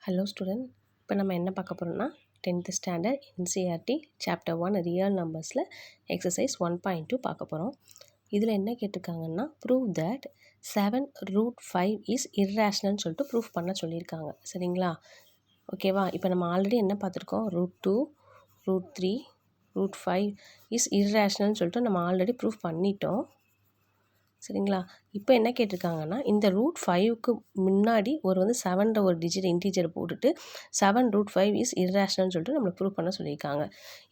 Hello student, இப்போ நம்ம என்ன பார்க்க போகிறோம்னா 10th standard NCERT chapter 1 real நம்பர்ஸில் எக்ஸசைஸ் 1.2 பார்க்க போகிறோம். இதில் என்ன கேட்டிருக்காங்கன்னா ப்ரூவ் தட் 7√5 இஸ் இர்ரேஷ்னல்னு சொல்லிட்டு ப்ரூஃப் பண்ண சொல்லியிருக்காங்க. சரிங்களா? ஓகேவா? இப்போ நம்ம ஆல்ரெடி என்ன பார்த்துருக்கோம், √2, √3, √5 இஸ் இர்ரேஷ்னல்னு சொல்லிட்டு நம்ம ஆல்ரெடி ப்ரூஃப் பண்ணிட்டோம். சரிங்களா? இப்போ என்ன கேட்டிருக்காங்கன்னா இந்த √5க்கு முன்னாடி ஒரு 7ன்ற ஒரு டிஜிட் இன்டீஜர் போட்டுட்டு 7√5 இஸ் இர்ரேஷ்னல்னு சொல்லிட்டு நம்மளை ப்ரூவ் பண்ண சொல்லியிருக்காங்க.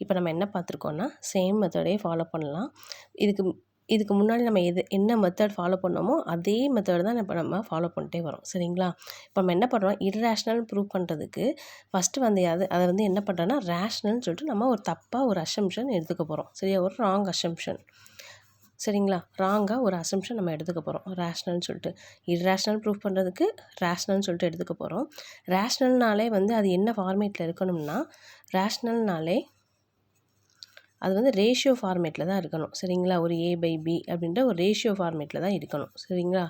இப்போ நம்ம என்ன பார்த்துருக்கோன்னா சேம் மெத்தடே ஃபாலோ பண்ணலாம். இதுக்கு முன்னாடி நம்ம என்ன மெத்தட் ஃபாலோ பண்ணோமோ அதே மெத்தட் தான் இப்போ நம்ம ஃபாலோ பண்ணிட்டே வரோம். சரிங்களா? இப்போ நம்ம என்ன பண்ணுறோம், இர்ரேஷ்னல் ப்ரூவ் பண்ணுறதுக்கு ஃபஸ்ட்டு அதை என்ன பண்ணுறோன்னா ரேஷ்னல்னு சொல்லிட்டு நம்ம ஒரு தப்பாக ஒரு அசம்ஷன் எடுத்துக்க போகிறோம். சரியா? ஒரு ராங் அசம்ஷன். சரிங்களா? ராங்காக ஒரு அசம்ஷன் நம்ம எடுத்துக்க போகிறோம். ரேஷ்னல்னு சொல்லிட்டு இர்ரேஷ்னல் ப்ரூஃப் பண்ணுறதுக்கு ரேஷ்னல்னு சொல்லிட்டு எடுத்துக்க போகிறோம். ரேஷ்னல்னாலே அது என்ன ஃபார்மேட்டில் இருக்கணும்னா, ரேஷ்னல்னாலே அது ரேஷியோ ஃபார்மேட்டில் தான் இருக்கணும். சரிங்களா? ஒரு A/B அப்படின்ற ஒரு ரேஷியோ ஃபார்மேட்டில் தான் இருக்கணும். சரிங்களா?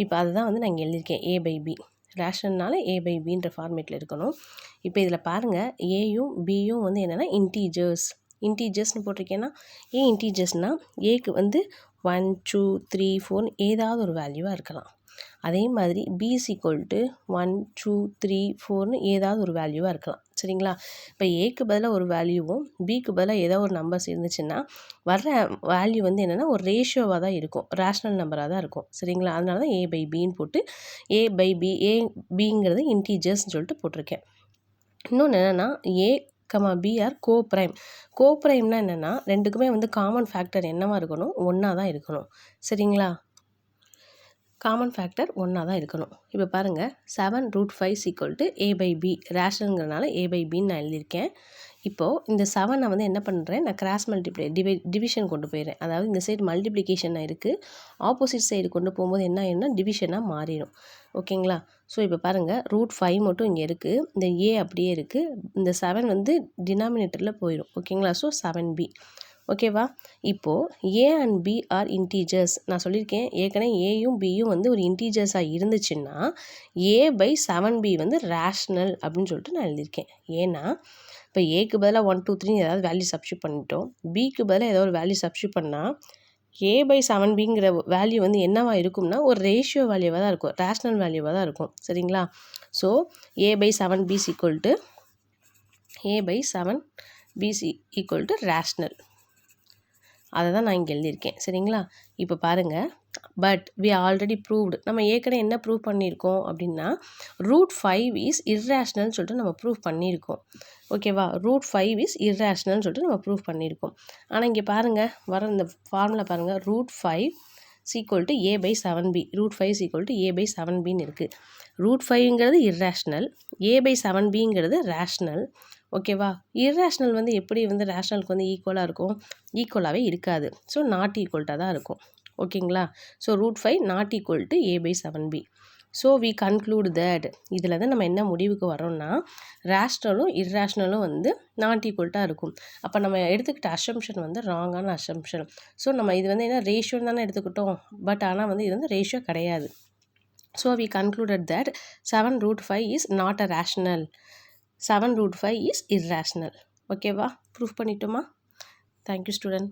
இப்போ அதுதான் நான் இங்கே எழுதியிருக்கேன், A/B. ரேஷ்னல்னால A/Bன்ற ஃபார்மேட்டில் இருக்கணும். இப்போ இதில் பாருங்கள், ஏயும் பியும் என்னென்னா இன்டீஜர்ஸ்னு போட்டிருக்கேன்னா, ஏன் இன்டீஜர்ஸ்னால் ஏக்கு 1, 2, 3, 4 ஏதாவது ஒரு வேல்யூவாக இருக்கலாம். அதே மாதிரி B = 1, 2, 3, 4ன்னு ஏதாவது ஒரு வேல்யூவாக இருக்கலாம். சரிங்களா? இப்போ ஏக்கு பதிலாக ஒரு வேல்யூவும் பிக்கு பதிலாக ஏதோ ஒரு நம்பர்ஸ் இருந்துச்சுன்னா வர்ற வேல்யூ என்னென்னா ஒரு ரேஷியோவாக தான் இருக்கும், ரேஷ்னல் நம்பராக தான் இருக்கும். சரிங்களா? அதனால தான் A/Bன்னு போட்டு A/B பிங்கிறது இன்டீஜர்ஸ்னு சொல்லிட்டு போட்டிருக்கேன். இன்னொன்று என்னென்னா A, B ஆர் கோப்ரைம்னா என்னென்னா ரெண்டுக்குமே காமன் ஃபேக்டர் என்னவாக இருக்கணும், ஒன்றா தான் இருக்கணும். சரிங்களா? காமன் ஃபேக்டர் ஒன்றா தான் இருக்கணும். இப்போ பாருங்கள், 7√5 A/B ரேஷனுங்கிறனால A/Bன்னு நான் எழுதியிருக்கேன். இப்போது இந்த 7 என்ன பண்ணுறேன், நான் கிராஸ் டிவிஷன் கொண்டு போயிடுறேன். அதாவது இந்த சைடு மல்டிப்ளிகேஷனாக இருக்குது, ஆப்போசிட் சைடு கொண்டு போகும்போது என்ன ஆயிடும்னா டிவிஷனாக மாறிடும். ஓகேங்களா? ஸோ இப்போ பாருங்கள், √5 மட்டும் இங்கே இருக்குது, இந்த A அப்படியே இருக்குது, இந்த 7 டினாமினேட்டரில் போயிடும். ஓகேங்களா? So 7B. ஓகேவா? இப்போது A and B are integers. நான் சொல்லியிருக்கேன் ஏற்கனவே ஏயும் பியும் ஒரு இன்டீஜர்ஸாக இருந்துச்சுன்னா A/7B ரேஷ்னல் அப்படின்னு சொல்லிட்டு நான் எழுதியிருக்கேன். ஏன்னா இப்போ ஏக்கு பதிலாக 1, 2, 3 ஏதாவது வேல்யூ சப்ஸ்டியூட் பண்ணிட்டோம், பிக்கு பதிலாக ஏதோ ஒரு வேல்யூ சப்ஸ்டியூட் பண்ணால் A/7Bங்கிற வேல்யூ என்னவாக இருக்கும்னா ஒரு ரேஷியோ வேல்யூவாக தான் இருக்கும், ரேஷ்னல் வேல்யூவாக தான் இருக்கும். சரிங்களா? So A/7B = rational. அதை தான் நான் இங்கே எழுதியிருக்கேன். சரிங்களா? இப்போ பாருங்கள், பட் வி ஆல்ரெடி ப்ரூவ்டு. நம்ம ஏற்கனவே என்ன ப்ரூவ் பண்ணியிருக்கோம் அப்படின்னா √5 இஸ் இர்ரேஷ்னல்னு சொல்லிட்டு நம்ம ப்ரூவ் பண்ணியிருக்கோம். ஓகேவா? √5 இஸ் இர்ரேஷ்னல்னு சொல்லிட்டு நம்ம ப்ரூவ் பண்ணியிருக்கோம். ஆனால் இங்கே பாருங்கள், வர இந்த ஃபார்முலா பாருங்கள், √5 = A/7B, √5 = A/7Bன்னு இருக்குது. √5ங்கிறது இர்ரேஷ்னல், A/7Bங்கிறது ரேஷ்னல். ஓகேவா? இர்ரேஷ்னல் எப்படி ரேஷ்னலுக்கு ஈக்குவலாக இருக்கும், ஈக்குவலாகவே இருக்காது. ஸோ நாட் ஈக்குவல்ட்டாக தான் இருக்கும். ஓகேங்களா? So √5 not equal to A/7B. So we conclude that, இதில் நம்ம என்ன முடிவுக்கு வரோம்னா ரேஷ்னலும் இர்ரேஷ்னலும் நாட் ஈக்குவல்ட்டாக இருக்கும். அப்போ நம்ம எடுத்துக்கிட்ட அசம்ஷன் ராங்கான அசம்ஷன். ஸோ நம்ம இது என்ன ரேஷியோன்னு தானே எடுத்துக்கிட்டோம், பட் ஆனால் இது ரேஷியோ கிடையாது. So we concluded that 7√5 is not a rational, 7√5 is irrational. ஓகேவா? ப்ரூஃப் பண்ணிட்டோமா? Thank you student.